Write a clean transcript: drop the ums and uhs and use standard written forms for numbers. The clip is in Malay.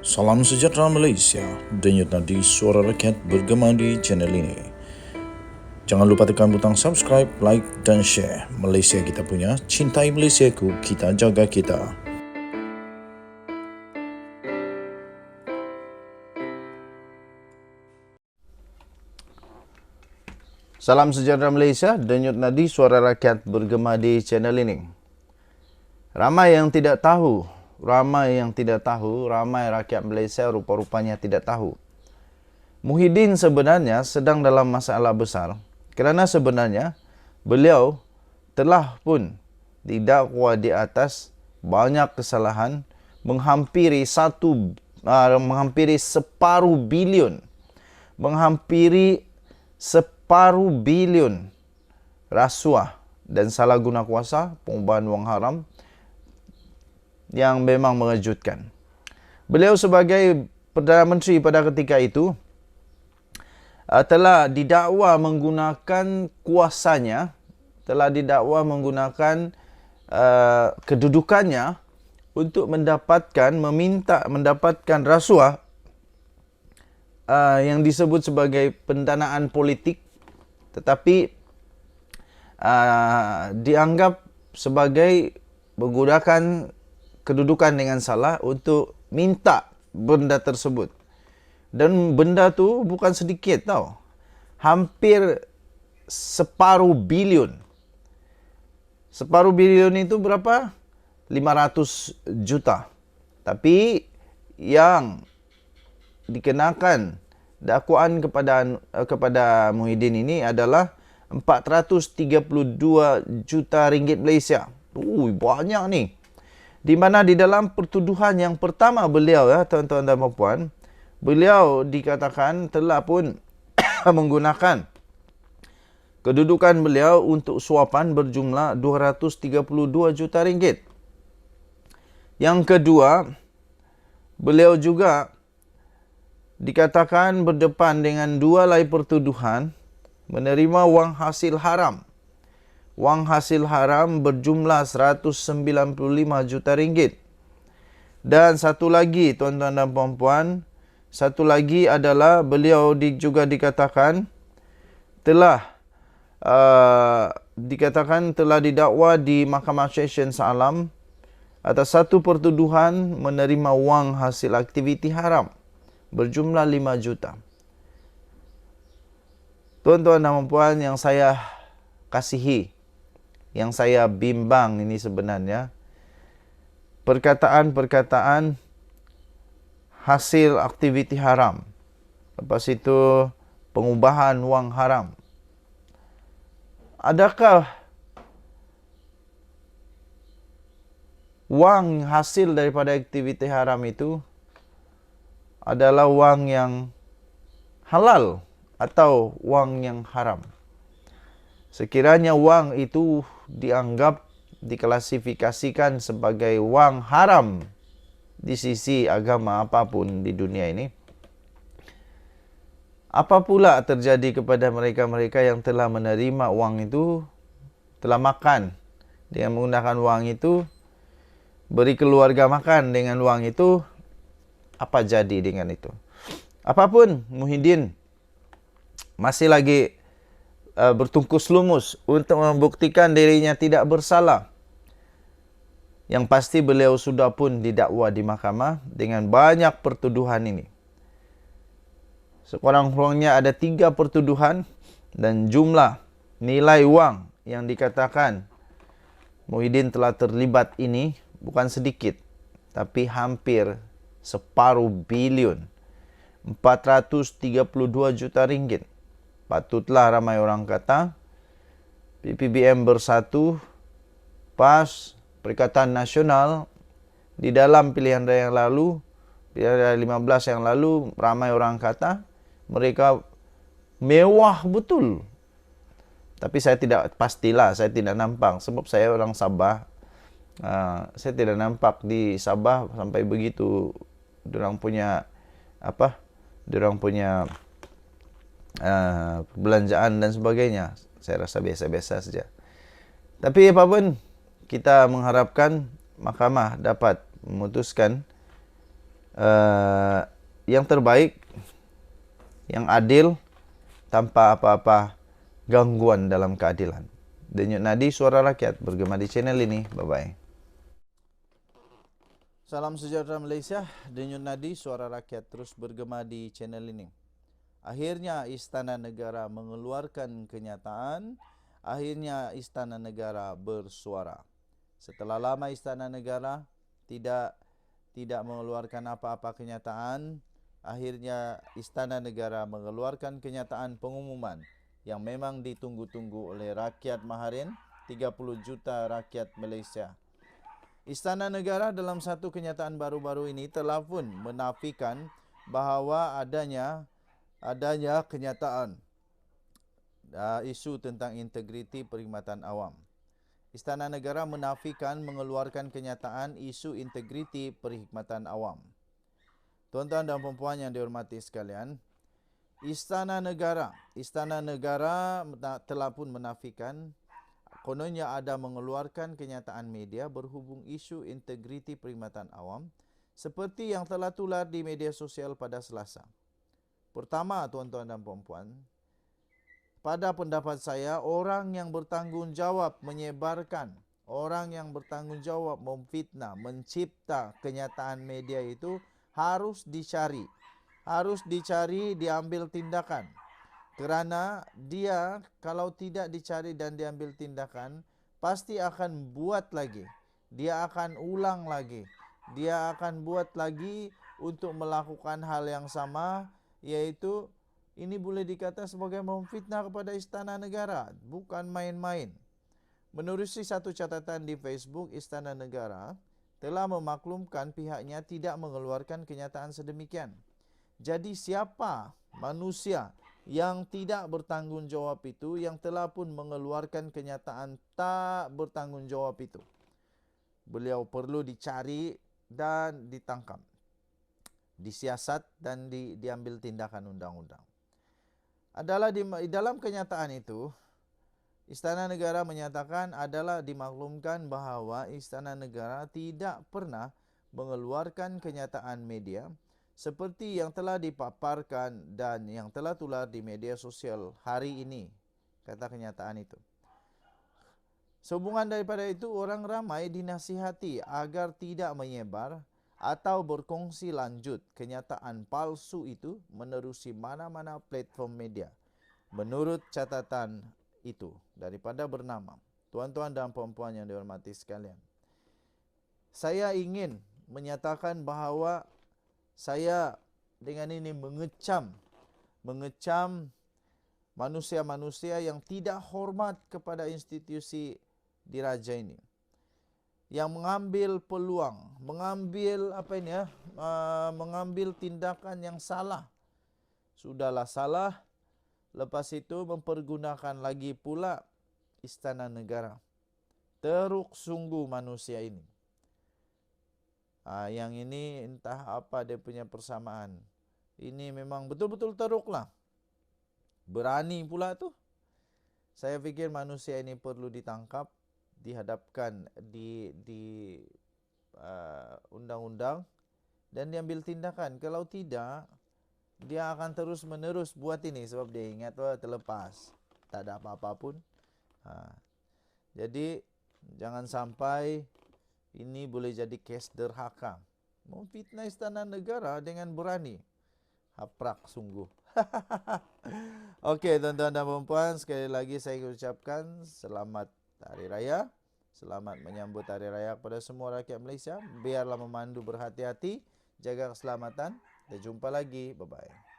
Salam sejahtera Malaysia, denyut nadi suara rakyat bergema di channel ini. Jangan lupa tekan butang subscribe, like dan share. Malaysia kita punya, cintai Malaysiaku, kita jaga kita. Salam sejahtera Malaysia, denyut nadi suara rakyat bergema di channel ini. Ramai yang tidak tahu, ramai rakyat Malaysia rupa-rupanya tidak tahu. Muhyiddin sebenarnya sedang dalam masalah besar kerana sebenarnya beliau telah pun didakwa di atas banyak kesalahan menghampiri separuh bilion rasuah dan salah guna kuasa, pengubahan wang haram yang memang mengejutkan. Beliau sebagai Perdana Menteri pada ketika itu telah didakwa menggunakan kuasanya, telah didakwa menggunakan kedudukannya untuk mendapatkan rasuah yang disebut sebagai pendanaan politik, tetapi dianggap sebagai menggunakan kedudukan dengan salah untuk minta benda tersebut. Dan benda tu bukan sedikit tau. Hampir separuh bilion. Separuh bilion itu berapa? 500 juta. Tapi yang dikenakan dakwaan kepada Muhyiddin ini adalah 432 juta ringgit Malaysia. Banyak ni. Di mana di dalam pertuduhan yang pertama beliau, tuan-tuan dan puan, beliau dikatakan telah pun menggunakan kedudukan beliau untuk suapan berjumlah 232 juta ringgit. Yang kedua, beliau juga dikatakan berdepan dengan dua lagi pertuduhan menerima wang hasil haram. Wang hasil haram berjumlah 195 juta ringgit. Dan satu lagi, tuan-tuan dan puan-puan, satu lagi adalah beliau juga dikatakan telah didakwa di Mahkamah Session Shah Alam atas satu pertuduhan menerima wang hasil aktiviti haram berjumlah 5 juta. Tuan-tuan dan puan yang saya kasihi, yang saya bimbang ini sebenarnya, perkataan-perkataan hasil aktiviti haram, lepas itu pengubahan wang haram. Adakah wang hasil daripada aktiviti haram itu adalah wang yang halal atau wang yang haram? Sekiranya wang itu dianggap diklasifikasikan sebagai wang haram di sisi agama apapun di dunia ini, apa pula terjadi kepada mereka-mereka yang telah menerima wang itu, telah makan dengan menggunakan wang itu, beri keluarga makan dengan wang itu, apa jadi dengan itu? Apapun, Muhyiddin masih lagi bertungkus lumus untuk membuktikan dirinya tidak bersalah. Yang pasti beliau sudah pun didakwa di mahkamah dengan banyak pertuduhan ini. Sekurang-kurangnya ada 3 pertuduhan dan jumlah nilai wang yang dikatakan Muhyiddin telah terlibat ini bukan sedikit, tapi hampir separuh bilion, 432 juta ringgit. Patutlah ramai orang kata PPBM bersatu, PAS, Perikatan Nasional di dalam pilihan raya yang lalu, pilihan raya 15 yang lalu, ramai orang kata mereka mewah betul. Tapi saya tidak pastilah, saya tidak nampak sebab saya orang Sabah. Saya tidak nampak di Sabah sampai begitu dorang punya perbelanjaan dan sebagainya. Saya rasa biasa-biasa saja. Tapi apapun, kita mengharapkan mahkamah dapat memutuskan yang terbaik, yang adil, tanpa apa-apa gangguan dalam keadilan. Denyut Nadi Suara Rakyat bergema di channel ini. Bye-bye. Salam sejahtera Malaysia, Denyut Nadi Suara Rakyat terus bergema di channel ini. Akhirnya Istana Negara mengeluarkan kenyataan, akhirnya Istana Negara bersuara. Setelah lama Istana Negara tidak mengeluarkan apa-apa kenyataan, akhirnya Istana Negara mengeluarkan kenyataan pengumuman yang memang ditunggu-tunggu oleh rakyat Maharin, 30 juta rakyat Malaysia. Istana Negara dalam satu kenyataan baru-baru ini telah pun menafikan bahawa adanya kenyataan isu tentang integriti perkhidmatan awam. Istana Negara menafikan mengeluarkan kenyataan isu integriti perkhidmatan awam. Tuan-tuan dan puan-puan yang dihormati sekalian, Istana Negara telah pun menafikan kononnya ada mengeluarkan kenyataan media berhubung isu integriti perkhidmatan awam seperti yang telah tular di media sosial pada Selasa. Pertama, tuan-tuan dan puan-puan, pada pendapat saya, orang yang bertanggungjawab menyebarkan, orang yang bertanggungjawab memfitnah, mencipta kenyataan media itu harus dicari. Harus dicari, diambil tindakan. Kerana dia kalau tidak dicari dan diambil tindakan, pasti akan buat lagi. Dia akan ulang lagi. Dia akan buat lagi untuk melakukan hal yang sama, yaitu ini boleh dikata sebagai memfitnah kepada Istana Negara, bukan main-main. Menerusi satu catatan di Facebook, Istana Negara telah memaklumkan pihaknya tidak mengeluarkan kenyataan sedemikian. Jadi siapa manusia yang tidak bertanggungjawab itu yang telah pun mengeluarkan kenyataan tak bertanggungjawab itu? Beliau perlu dicari dan ditangkap, disiasat dan diambil tindakan undang-undang. Adalah di dalam kenyataan itu, Istana Negara menyatakan adalah dimaklumkan bahawa Istana Negara tidak pernah mengeluarkan kenyataan media seperti yang telah dipaparkan dan yang telah tular di media sosial hari ini, kata kenyataan itu. Sehubungan daripada itu, orang ramai dinasihati agar tidak menyebar atau berkongsi lanjut kenyataan palsu itu menerusi mana-mana platform media. Menurut catatan itu daripada bernama, tuan-tuan dan puan-puan yang dihormati sekalian, saya ingin menyatakan bahawa saya dengan ini mengecam manusia-manusia yang tidak hormat kepada institusi diraja ini, yang mengambil peluang, mengambil tindakan yang salah. Sudahlah salah, lepas itu mempergunakan lagi pula Istana Negara. Teruk sungguh manusia ini. Yang ini entah apa dia punya persamaan. Ini memang betul-betul teruklah. Berani pula tu. Saya fikir manusia ini perlu ditangkap, dihadapkan di undang-undang dan diambil tindakan. Kalau tidak, dia akan terus-menerus buat ini sebab dia ingat terlepas, tak ada apa-apa pun. Jadi jangan sampai ini boleh jadi kes derhaka. Memfitnah Istana Negara dengan berani. Haprak sungguh. Okey, tuan-tuan dan puan-puan, sekali lagi saya ucapkan selamat Hari Raya. Selamat menyambut Hari Raya kepada semua rakyat Malaysia. Biarlah memandu berhati-hati, jaga keselamatan. Dan jumpa lagi. Bye-bye.